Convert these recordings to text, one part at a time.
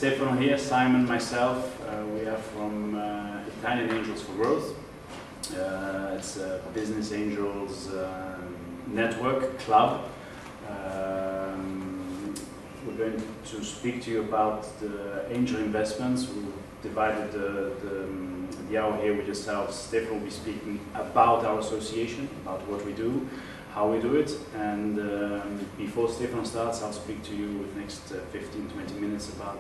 Stefano here, Simon, myself. We are from Italian Angels for Growth. It's a business angels network club. We're going to speak to you about the angel investments. We've divided the hour here with yourselves. Stefano will be speaking about our association, about what we do, how we do it, and before Stefano starts, I'll speak to you with the next 15-20 minutes about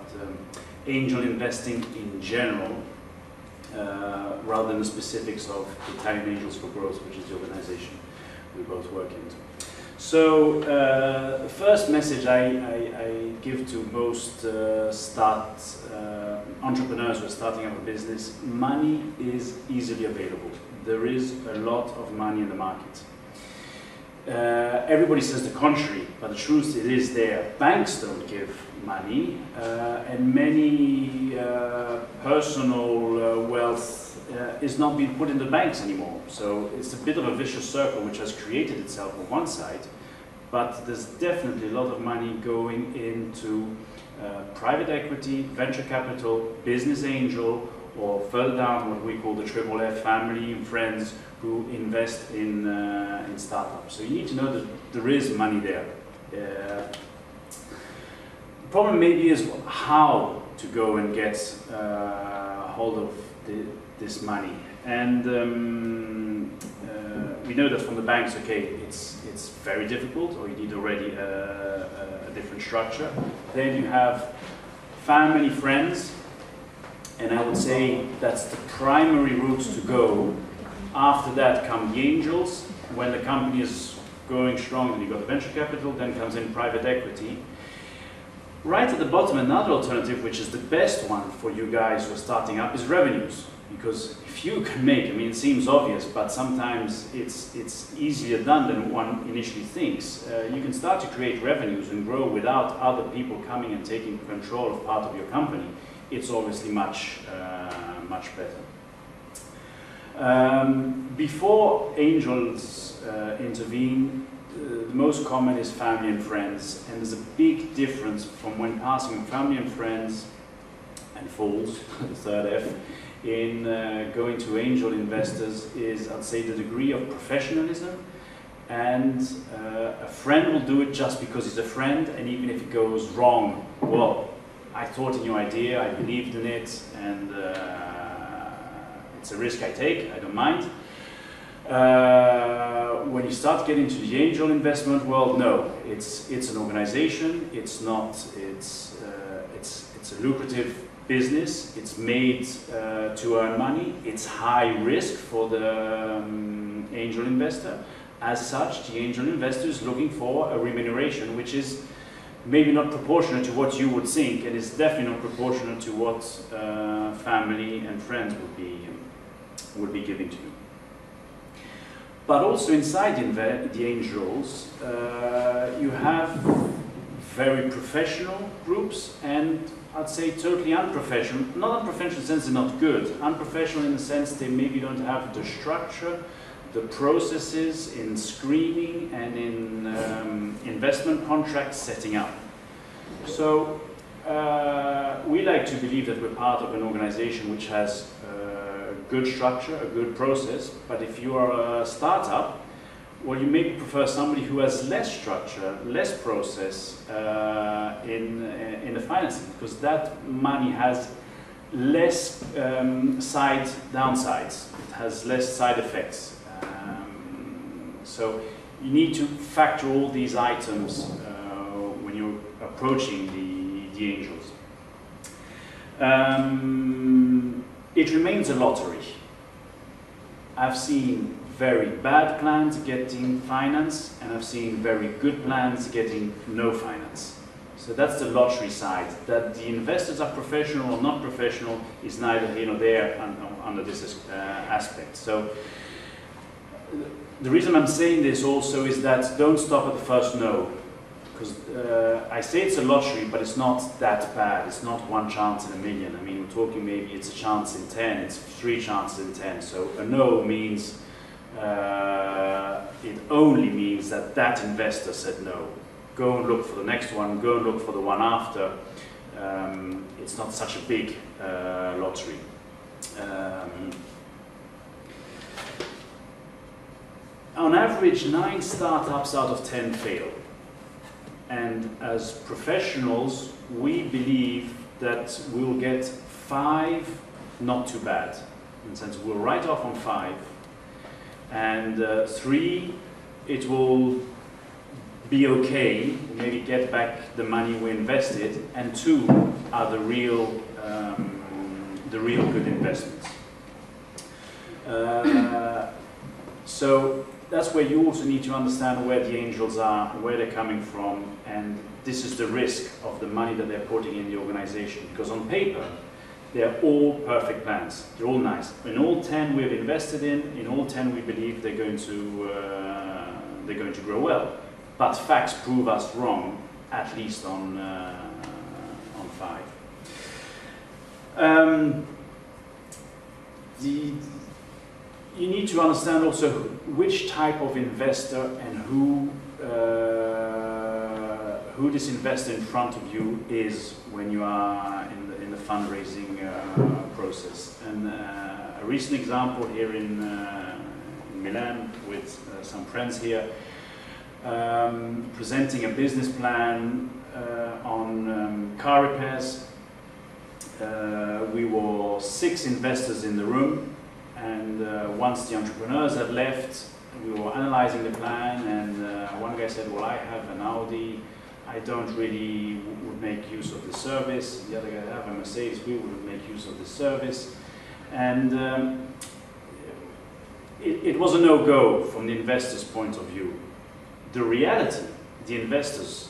angel investing in general, rather than the specifics of Italian Angels for Growth, which is the organization we both work in. So the first message I give to most entrepreneurs who are starting up a business: money is easily available. There is a lot of money in the market. Everybody says the contrary, but the truth it is there. Banks don't give money, and many personal wealth is not being put in the banks anymore. So it's a bit of a vicious circle which has created itself on one side, but there's definitely a lot of money going into private equity, venture capital, business angel, or further down what we call the triple F, family and friends who invest in startups. So you need to know that there is money there. The problem maybe is how to go and get hold of this money. And we know that from the banks, okay, it's very difficult, or you need already a different structure. Then you have family, friends, and I would say that's the primary route to go. After that come the angels. When the company is going strong, then you've got the venture capital, then comes in private equity. Right at the bottom, another alternative, which is the best one for you guys who are starting up, is revenues. Because if you can make, I mean, it seems obvious, but sometimes it's easier done than one initially thinks. You can start to create revenues and grow without other people coming and taking control of part of your company. It's obviously much better. Before angels intervene, the most common is family and friends, and there's a big difference from when passing from family and friends and fools, the third F, in going to angel investors is, I'd say, the degree of professionalism. And a friend will do it just because he's a friend, and even if it goes wrong, well, I thought in your idea, I believed in it, and it's a risk I take, I don't mind. When you start getting to the angel investment world, no, it's an organization, it's a lucrative business, it's made to earn money, it's high risk for the angel investor. As such, the angel investor is looking for a remuneration which is maybe not proportionate to what you would think, and is definitely not proportionate to what family and friends would be giving to you. But also inside the angels, you have very professional groups, and I'd say totally unprofessional. Not unprofessional in the sense they're not good. Unprofessional in the sense they maybe don't have the structure, the processes in screening and in investment contracts setting up. So we like to believe that we're part of an organization which has a good structure, a good process, but if you are a startup, well, you maybe prefer somebody who has less structure, less process in the financing, because that money has less downsides, it has less side effects. So you need to factor all these items when you're approaching the angels. It remains a lottery. I've seen very bad plans getting finance, and I've seen very good plans getting no finance. So that's the lottery side. That the investors are professional or not professional is neither here nor there under this aspect. So the reason I'm saying this also is that don't stop at the first no. Because I say it's a lottery, but it's not that bad. It's not one chance in a million. I mean, we're talking maybe it's a chance in 10, it's 3 chances in 10. So a no means, it only means that that investor said no. Go and look for the next one, go and look for the one after. it's not such a big lottery. On average, 9 startups out of 10 fail. And as professionals, we believe that we'll get 5 not too bad. In the sense, we'll write off on 5. And 3, it will be okay, maybe get back the money we invested, and 2 are the real good investments. So that's where you also need to understand where the angels are, where they're coming from, and this is the risk of the money that they're putting in the organization. Because on paper, they're all perfect plans. They're all nice. In all 10 we've invested in all 10 we believe they're going to grow well. But facts prove us wrong, at least on 5. You need to understand also which type of investor and who this investor in front of you is when you are in the fundraising process. And a recent example here in Milan with some friends here, presenting a business plan on car repairs. We were 6 investors in the room. And once the entrepreneurs had left, we were analyzing the plan, and one guy said, well, I have an Audi, I don't really would make use of the service. The other guy, I have a Mercedes, we wouldn't make use of the service. And it was a no-go from the investor's point of view. The reality, the investors,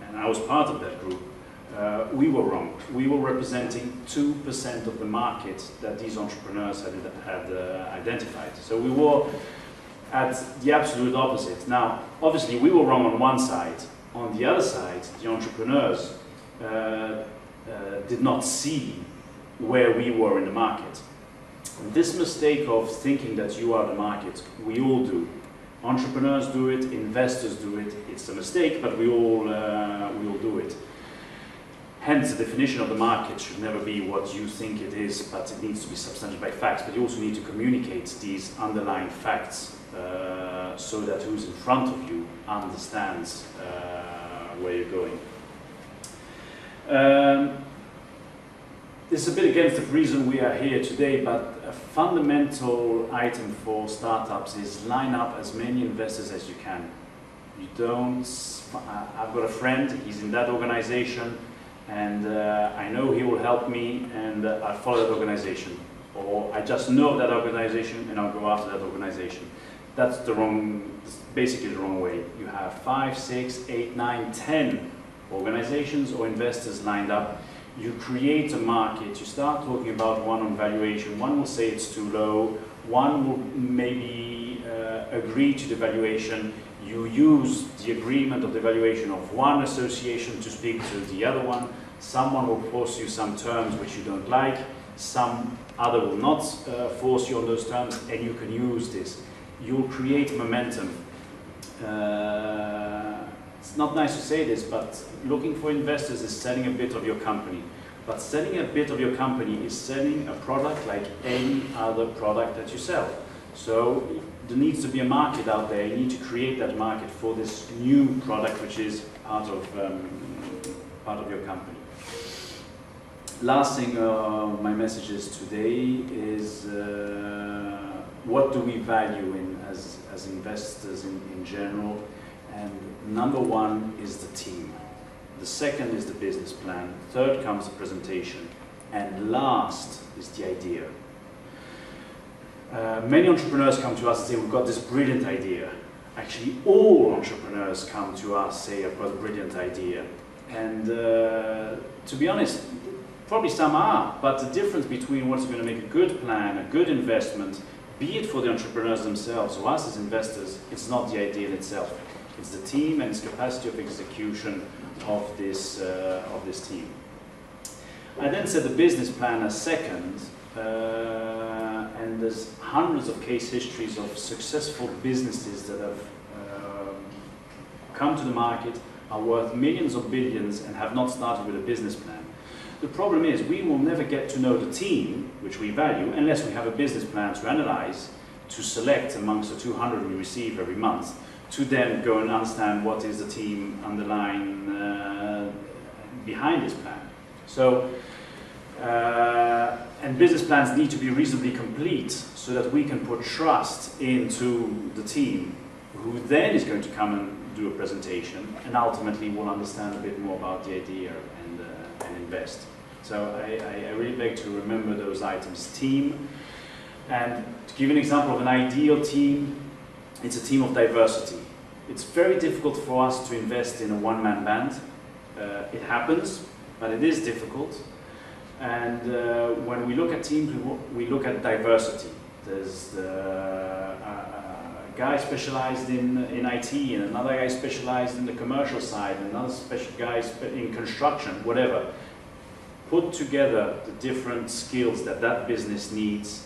and I was part of that group, we were wrong. We were representing 2% of the market that these entrepreneurs had identified. So we were at the absolute opposite. Now, obviously, we were wrong on one side. On the other side, the entrepreneurs did not see where we were in the market. And this mistake of thinking that you are the market, we all do. Entrepreneurs do it, investors do it. It's a mistake, but we all do it. Hence, the definition of the market should never be what you think it is, but it needs to be substantiated by facts. But you also need to communicate these underlying facts so that who's in front of you understands where you're going. This is a bit against the reason we are here today, but a fundamental item for startups is line up as many investors as you can. You don't, I've got a friend, he's in that organization, and I know he will help me, and I follow that organization. Or I just know that organization and I'll go after that organization. That's the wrong, basically the wrong way. You have 5, 6, 8, 9, 10 organizations or investors lined up. You create a market, you start talking about one on valuation, one will say it's too low, one will maybe agree to the valuation. You use the agreement of the valuation of one association to speak to the other one. Someone will force you some terms which you don't like, some other will not force you on those terms, and you can use this. You'll create momentum. It's not nice to say this, but looking for investors is selling a bit of your company. But selling a bit of your company is selling a product like any other product that you sell. So there needs to be a market out there. You need to create that market for this new product, which is part of your company. Last thing my message is today is what do we value in as investors in general? And number one is the team. The second is the business plan. Third comes the presentation. And last is the idea. Many entrepreneurs come to us and say, we've got this brilliant idea. Actually, all entrepreneurs come to us and say, I've got a brilliant idea. And to be honest, probably some are, but the difference between what's going to make a good plan, a good investment, be it for the entrepreneurs themselves or us as investors, it's not the idea in itself. It's the team and its capacity of execution of this team. I then said the business plan as second, and there's hundreds of case histories of successful businesses that have come to the market, are worth millions or billions, and have not started with a business plan. The problem is we will never get to know the team, which we value, unless we have a business plan to analyze, to select amongst the 200 we receive every month, to then go and understand what is the team underlying behind this plan. So, and business plans need to be reasonably complete so that we can put trust into the team, who then is going to come and do a presentation, and ultimately will understand a bit more about the idea and invest. So I really like to remember those items. Team, and to give an example of an ideal team, it's a team of diversity. It's very difficult for us to invest in a one-man band. It happens, but it is difficult. And when we look at teams, we look at diversity. There's a guy specialized in IT, and another guy specialized in the commercial side, and another special guy in construction, whatever. Put together the different skills that that business needs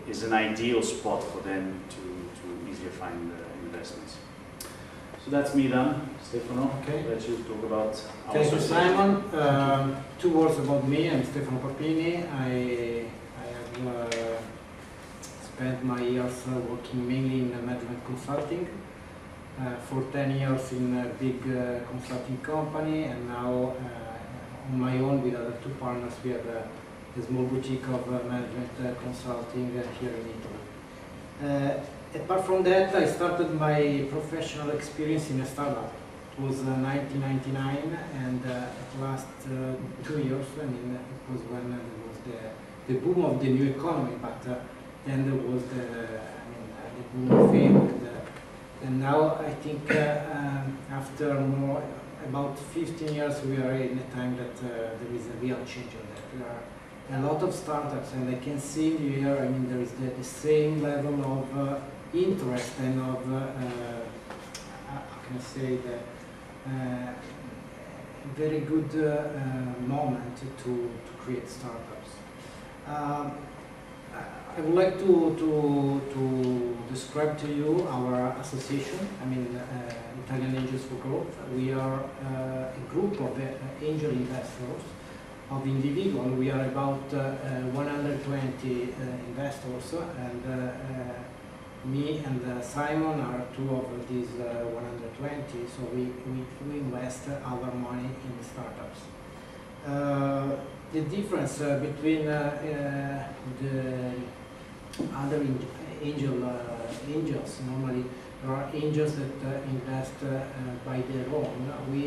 is an ideal spot for them to easily find investments. So that's me done. Stefano, okay. Let you talk about our Thank you, society. Simon. 2 words about me. I'm Stefano Papini. I have spent my years working mainly in management consulting. For 10 years in a big consulting company, and now on my own with other 2 partners we have a small boutique of management consulting here in Italy. Apart from that, I started my professional experience in a startup. It was 1999, and it lasted 2 years. I mean, it was when there was the boom of the new economy, but then there was the boom of fame. And now I think after about 15 years we are in a time that there is a real change in that. There are a lot of startups, and I can see here, I mean, there is the same level of interest and of, how can I say, very good moment to create startups. I would like to describe to you our association. I mean, Italian Angels for Growth. We are a group of angel investors, of individuals. We are about 120 investors, and me and Simon are 2 of these 120. So we invest our money in startups. The difference between the other angels, normally there are angels that invest by their own. We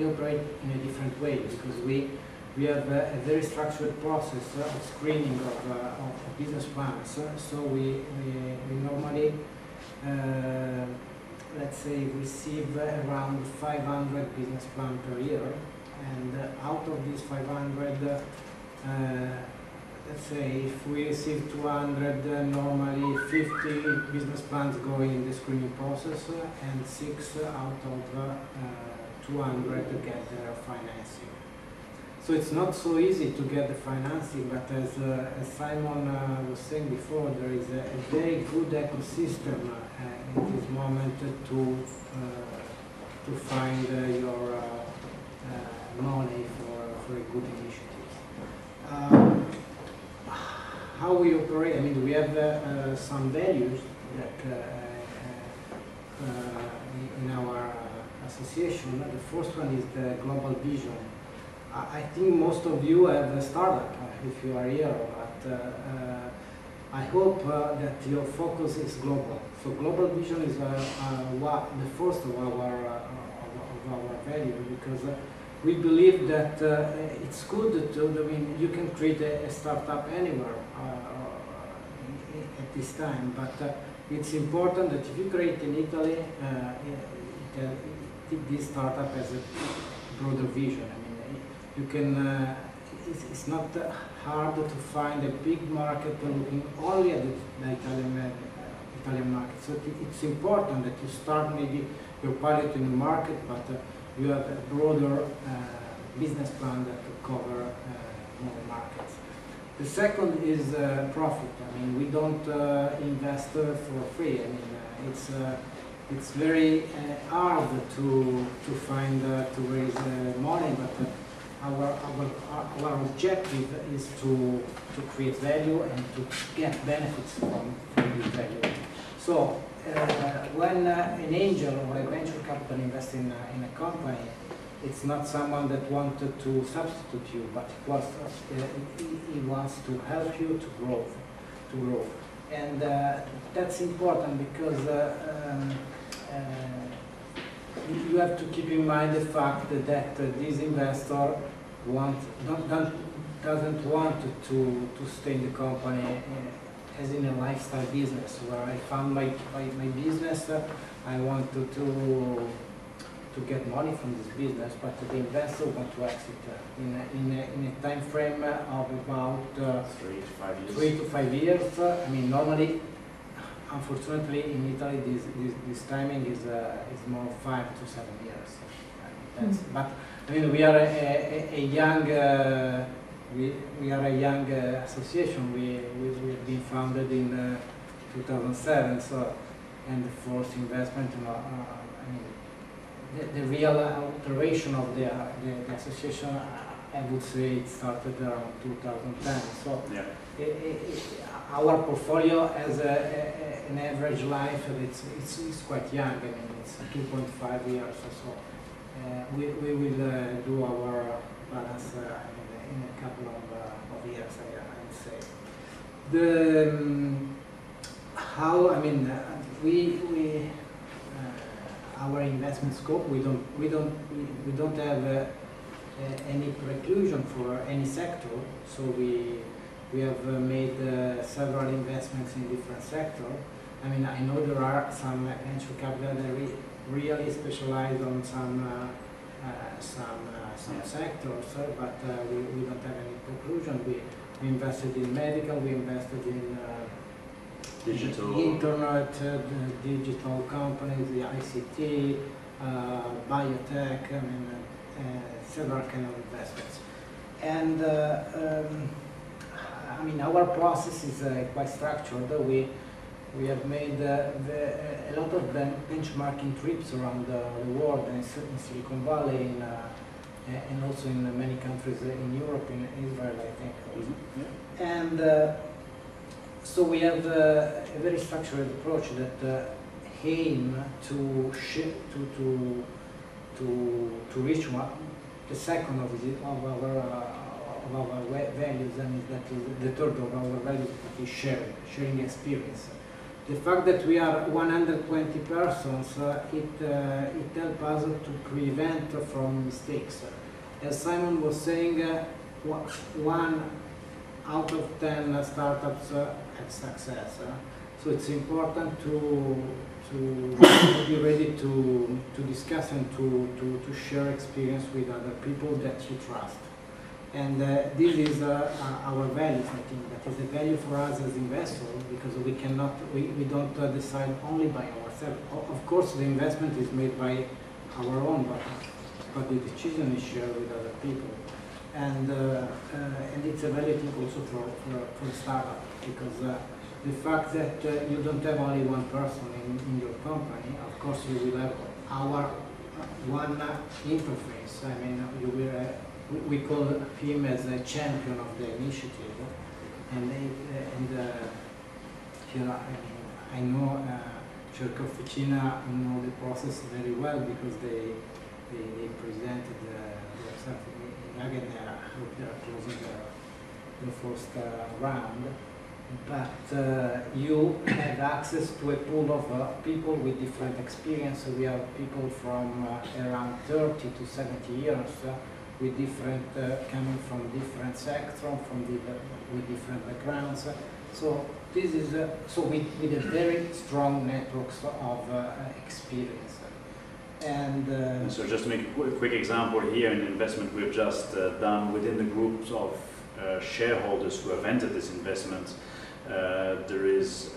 operate in a different way, because we have a very structured process of screening of business plans. So we normally, let's say, receive around 500 business plans per year. And out of these 500, let's say if we receive 200, normally 50 business plans go in the screening process, and 6 out of 200 get their financing. So it's not so easy to get the financing, but as Simon was saying before, there is a very good ecosystem in this moment to find your money for a good initiative. How we operate, I mean, we have some values that in our association. The first one is the global vision. I think most of you have a startup if you are here, but I hope that your focus is global. So global vision is the first of our value, because we believe that it's good to, I mean, you can create a startup anywhere at this time, but it's important that if you create in Italy, this startup has a broader vision. I mean, you can, it's not hard to find a big market looking only at the Italian market. So it's important that you start maybe your pilot in the market, but you have a broader business plan that could cover more markets. The second is profit. I mean, we don't invest for free. I mean, it's it's very hard to find to raise money, but our objective is to create value and to get benefits from this value. So when an angel or a venture capital invests in a company, it's not someone that wanted to substitute you, but he wants to help you to grow. And that's important because you have to keep in mind the fact that this investor doesn't want to stay in the company as in a lifestyle business where I found my business, I wanted to get money from this business, but the investor wants to exit in a time frame of about 3 to 5 years. I mean, normally, unfortunately, in Italy, this timing is more 5 to 7 years. But I mean, we are a young association. We've been founded in 2007. So, and the first investment, I mean, the real operation of the association, I would say it started around 2010. So yeah. Our portfolio has an average life, it's quite young. I mean, it's 2.5 years or so. We will do our balance in a couple of years, I would say. Our investment scope, we don't have any preclusion for any sector, so we have made several investments in different sectors. I mean, I know there are some venture capital that really specialize on some sectors, but we don't have any preclusion. We invested in medical, we invested in digital, internet, digital companies, the ICT, biotech, I mean, several kind of investments. And I mean, our process is quite structured. We have made a lot of benchmarking trips around the world, in Silicon Valley, and also in many countries in Europe, in Israel, I think. Mm-hmm. Yeah. And so we have a very structured approach that aim to reach the second of our values, and that is the third of our values, that is sharing experience. The fact that we are 120 persons, it helps us to prevent from mistakes. As Simon was saying, 1 out of 10 startups have success. So it's important to be ready to discuss and to share experience with other people that you trust. And this is our values, I think. That is a value for us as investors, because we don't decide only by ourselves. Of course, the investment is made by our own, but the decision is shared with other people. And it's a value thing also for startup, because the fact that you don't have only one person in your company, of course you will have our one interface. I mean, you will. We call him as a champion of the initiative, and I know Cerca Officina know the process very well, because they presented themselves in IAG, and they are closing the first round. But you have access to a pool of people with different experience. So we have people from around 30 to 70 years. With different, coming from different sectors, with different backgrounds. So this is, with a very strong networks of experience. And so just to make a quick example here, an investment we've just done within the groups of shareholders who have entered this investment, there is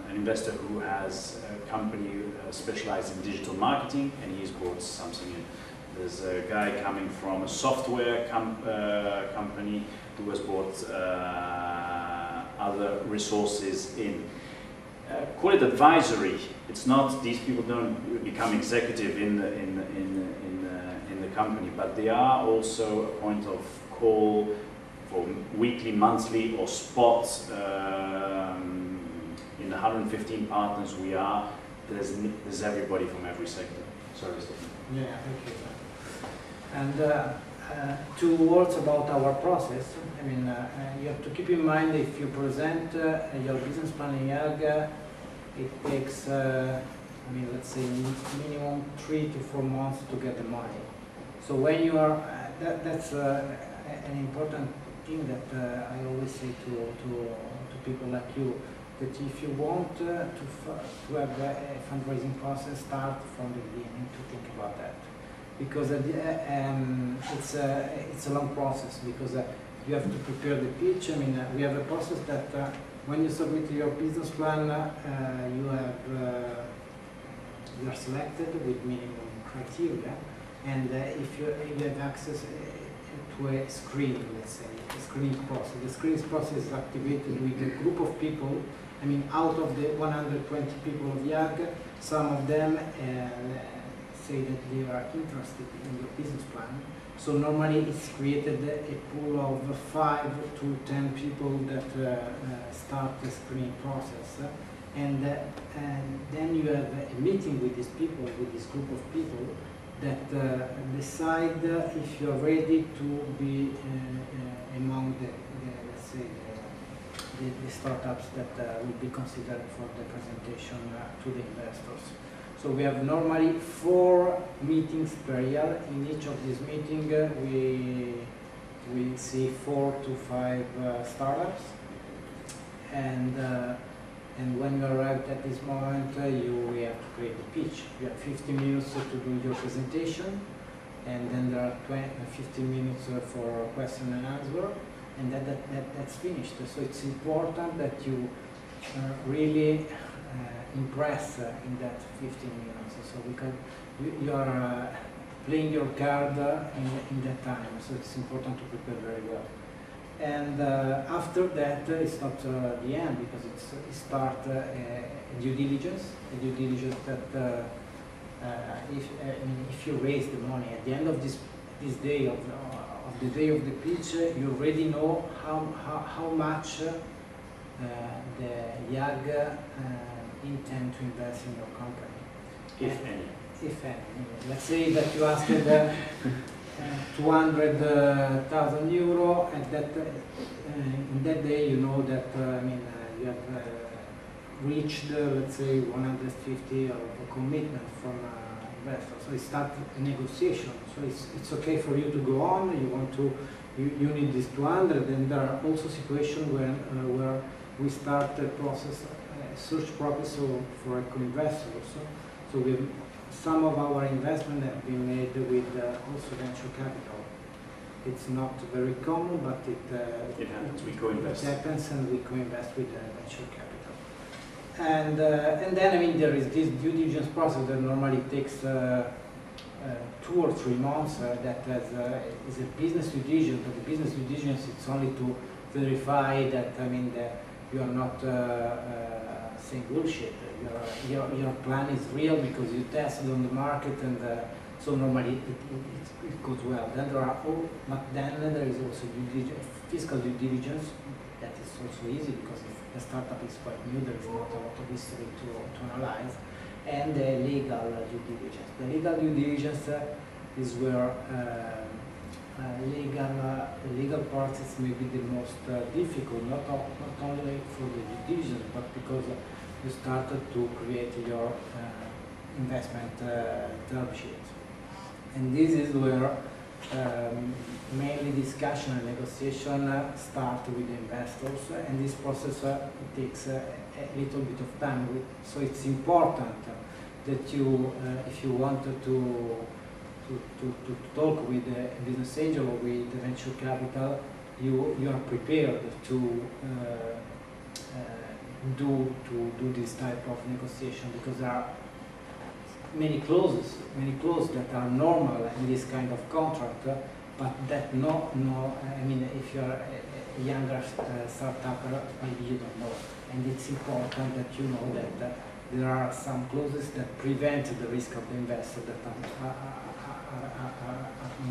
an investor who has a company specialized in digital marketing, and he's brought something in. There's a guy coming from a software company who has brought other resources in. call it advisory. It's not, these people don't become executive in the company, but they are also a point of call for weekly, monthly, or spot. In the 115 partners we are, there's everybody from every sector. Sorry, Stefano. Yeah, thank you. And 2 words about our process. I mean, you have to keep in mind if you present your business plan in IAG, it takes, I mean, let's say minimum 3 to 4 months to get the money. So when you are, that's an important thing that I always say to people like you, that if you want to have a fundraising process, start from the beginning to think about that. Because it's a long process, because you have to prepare the pitch. I mean, we have a process that when you submit your business plan, you are selected with minimum criteria, and if you have access to a screening, let's say, a screening process. The screening process is activated with a group of people. I mean, out of the 120 people of IAG, some of them say that they are interested in your business plan. So normally it's created a pool of 5 to 10 people that start the screening process. And then you have a meeting with these people, with this group of people, that decide if you are ready to be among the let's say, the startups that will be considered for the presentation to the investors. So we have normally 4 meetings per year. In each of these meetings, we see 4 to 5 startups, and when you arrive at this moment, we have to create a pitch. You have 50 minutes to do your presentation, and then there are 15 minutes for question and answer, and that's finished. So it's important that you really impress in that 15 minutes. So because you are playing your card in that time, so it's important to prepare very well. And after that, it's not the end, because it starts a due diligence that if you raise the money at the end of this day of the day of the pitch, you already know how much the IAG intend to invest in your company, if any. If any. Let's say that you asked 200,000 euro, and that in that day you know that you have reached let's say 150 of a commitment from investors. So it starts a negotiation. So it's okay for you to go on. You want to, you need this 200, and there are also situations where we start a process, a search process for co-investors. So we have, some of our investment have been made with also venture capital. It's not very common, but it happens. We co-invest. It happens, and we co-invest with venture capital. And then there is this due diligence process that normally takes 2 or 3 months. That is a business due diligence. But the business due diligence, it's only to verify that that you are not saying bullshit. Your plan is real because you tested on the market, and so normally it goes well. Then there is also fiscal due diligence. That is also easy because if the startup is quite new, there is not a lot of history to analyze. And the legal due diligence. The legal due diligence is where legal process may be the most difficult, not only for the due diligence, but because you started to create your investment term sheet. And this is where mainly discussion and negotiation start with the investors, and this process it takes a little bit of time. So it's important that you, if you wanted to talk with a business angel or with the venture capital, you are prepared to do this type of negotiation, because there are many clauses that are normal in this kind of contract, but that if you are younger startup, maybe you don't know. And it's important that you know that there are some clauses that prevent the risk of the investor that are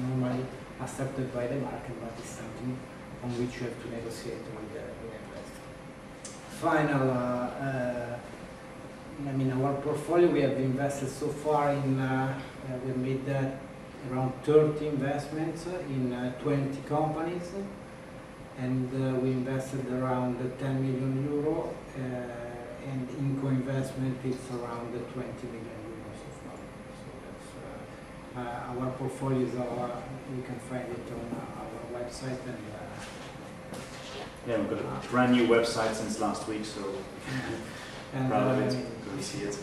normally accepted by the market, but it's something on which you have to negotiate with the investor. Final, I mean, our portfolio, we have invested so far in, we made around 30 investments in 20 companies, and we invested around 10 million euro, and in co-investment it's around 20 million euros so far. So that's our portfolio is you can find it on our website. And yeah, we've got a brand new website since last week, so and proud of it. Good to see it.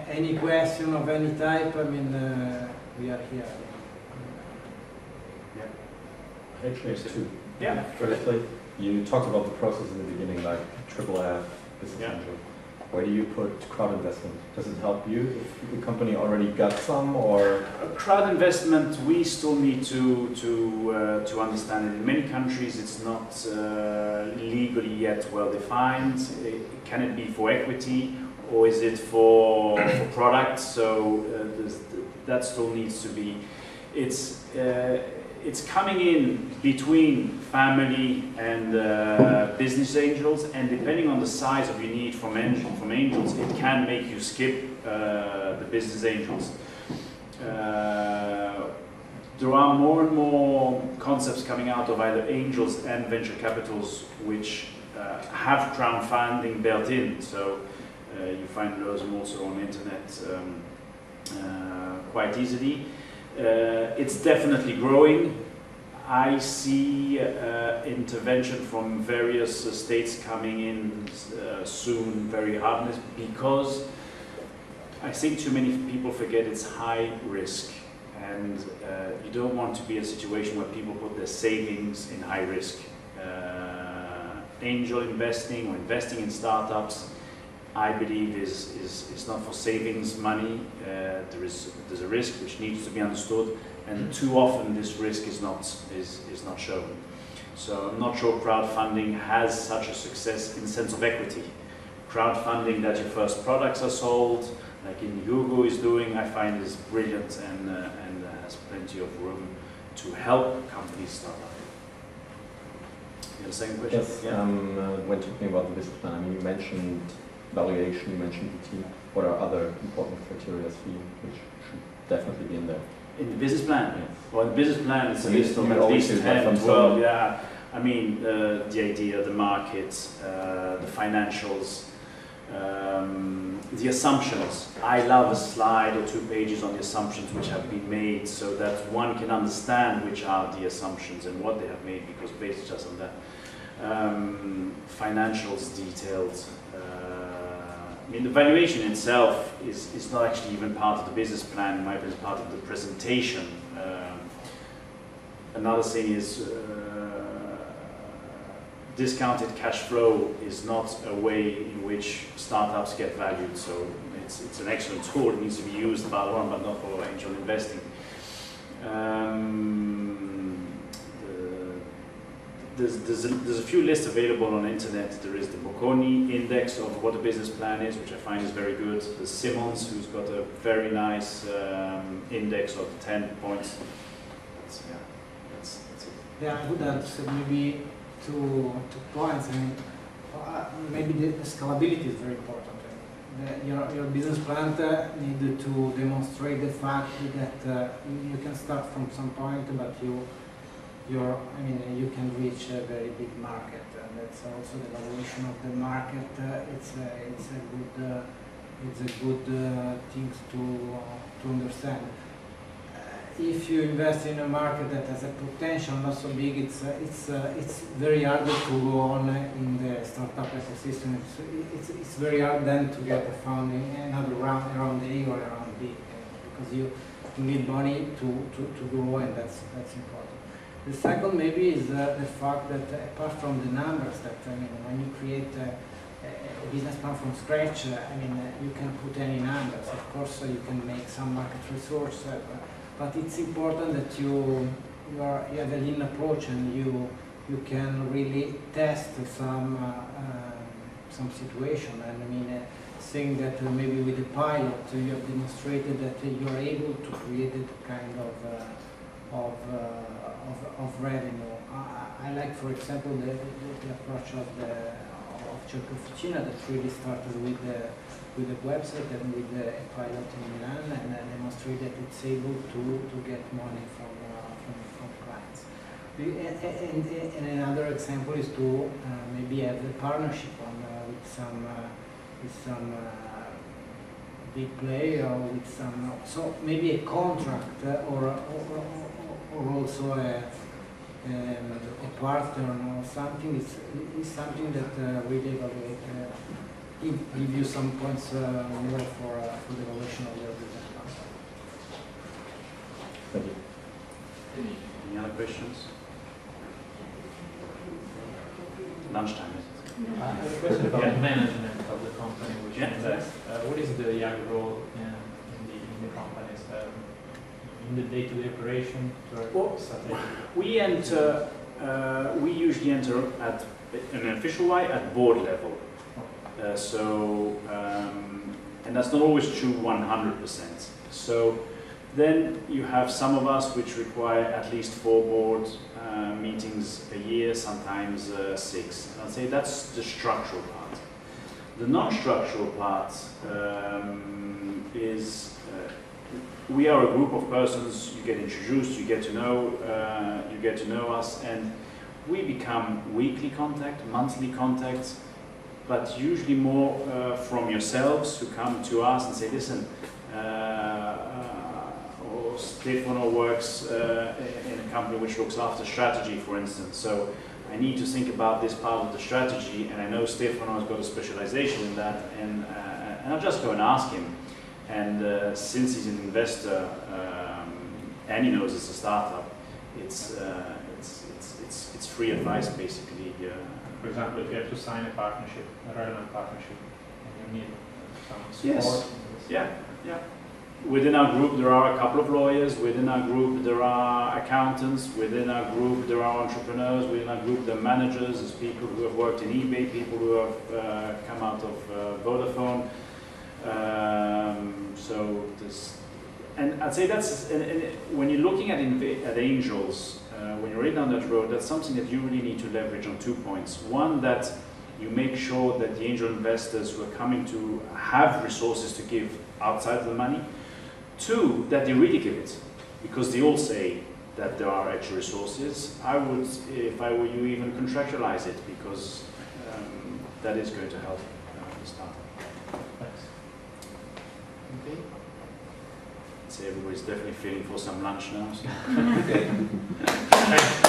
Any question of any type, I mean, we are here. Yeah. Actually, two. Yeah. Firstly, you talked about the process in the beginning, like AAA, business angel. Where do you put crowd investment? Does it help you if the company already got some, or? Crowd investment, we still need to understand it. In many countries, it's not legally yet well defined. Can it be for equity, or is it for products? So that still needs to be. It's coming in between family and business angels, and depending on the size of your need from angels, it can make you skip the business angels. There are more and more concepts coming out of either angels and venture capitals which have crowdfunding built in. So you find those also on the internet quite easily. It's definitely growing. I see intervention from various states coming in soon, very hard, because I think too many people forget it's high risk, and you don't want to be in a situation where people put their savings in high risk. Angel investing or investing in startups, I believe is not for savings money. There's a risk which needs to be understood, and too often this risk is not shown. So I'm not sure crowdfunding has such a success in the sense of equity. Crowdfunding that your first products are sold, like Indiegogo is doing, I find is brilliant and has plenty of room to help companies start up. You have the same question? Yes. Yeah. When talking about the business plan, I mean, you mentioned valuation, you mentioned the team. What are other important criteria for you which should definitely be in there? In the business plan? Yes. Well, the business plan is a You list of at always least do that 10, from 12, yeah. I mean, the idea, the market, the financials, the assumptions. I love a slide or 2 pages on the assumptions which have been made so that one can understand which are the assumptions and what they have made, because based just on that. Financials detailed. I mean, the valuation itself is not actually even part of the business plan, it might be part of the presentation. Another thing is discounted cash flow is not a way in which startups get valued, so it's an excellent tool, it needs to be used by one, but not for angel investing. There's a few lists available on the internet. There is the Bocconi index of what a business plan is, which I find is very good. There's Simmons, who's got a very nice index of 10 points. That's it. Yeah, I would add maybe two points. I mean, maybe the scalability is very important. Your business plan needed to demonstrate the fact that you can start from some point, but you can reach a very big market, and that's also the valuation of the market. It's a good thing to understand. If you invest in a market that has a potential not so big, it's very hard to go on in the startup ecosystem. It's very hard then to get a funding, another round around A or around B, because you need money to grow, and that's important. The second maybe is the fact that apart from the numbers, that when you create a business plan from scratch, you can put any numbers. Of course, you can make some market resource, but it's important that you have a lean approach, and you you can really test some situation. And I mean, saying that maybe with the pilot you have demonstrated that you are able to create a kind of revenue. I like, for example, the approach of Cerco Officina that really started with the website and with a pilot in Milan, and demonstrate that it's able to get money from clients. And another example is to maybe have a partnership with some big player, or with some, so maybe a contract or also a partner or something is something that really evaluate, give you some points more for the evaluation of your business plan. Thank you. Any other questions? Lunchtime, is it? I have a question about the management of the company which you invest. What is the IAG role in the companies, in the day-to-day operation? Well, we usually enter at an official way at board level. And that's not always true 100%. So then you have some of us which require at least 4 board meetings a year, sometimes 6. I'd say that's the structural part. The non-structural part is we are a group of persons. You get introduced, you get to know us, and we become weekly contact, monthly contacts, but usually more from yourselves who come to us and say, listen, or Stefano works in a company which looks after strategy, for instance, so I need to think about this part of the strategy, and I know Stefano has got a specialization in that, and I'll just go and ask him. And since he's an investor and he knows it's a startup, it's free advice basically. For example, if you have to sign a partnership, a relevant partnership, and you need some support. Yes. Yeah. Within our group there are a couple of lawyers, within our group there are accountants, within our group there are entrepreneurs, within our group there are managers, there's people who have worked in eBay, people who have come out of Vodafone. So this, and I'd say that's, and when you're looking at angels, when you're right down that road, that's something that you really need to leverage on 2 points. One, that you make sure that the angel investors who are coming to have resources to give outside of the money. 2, that they really give it, because they all say that there are extra resources. I would, if I were you, even contractualize it, because that is going to help the startup. Thanks. Okay. I'd say everybody's definitely feeling for some lunch now. So. Okay. Thanks.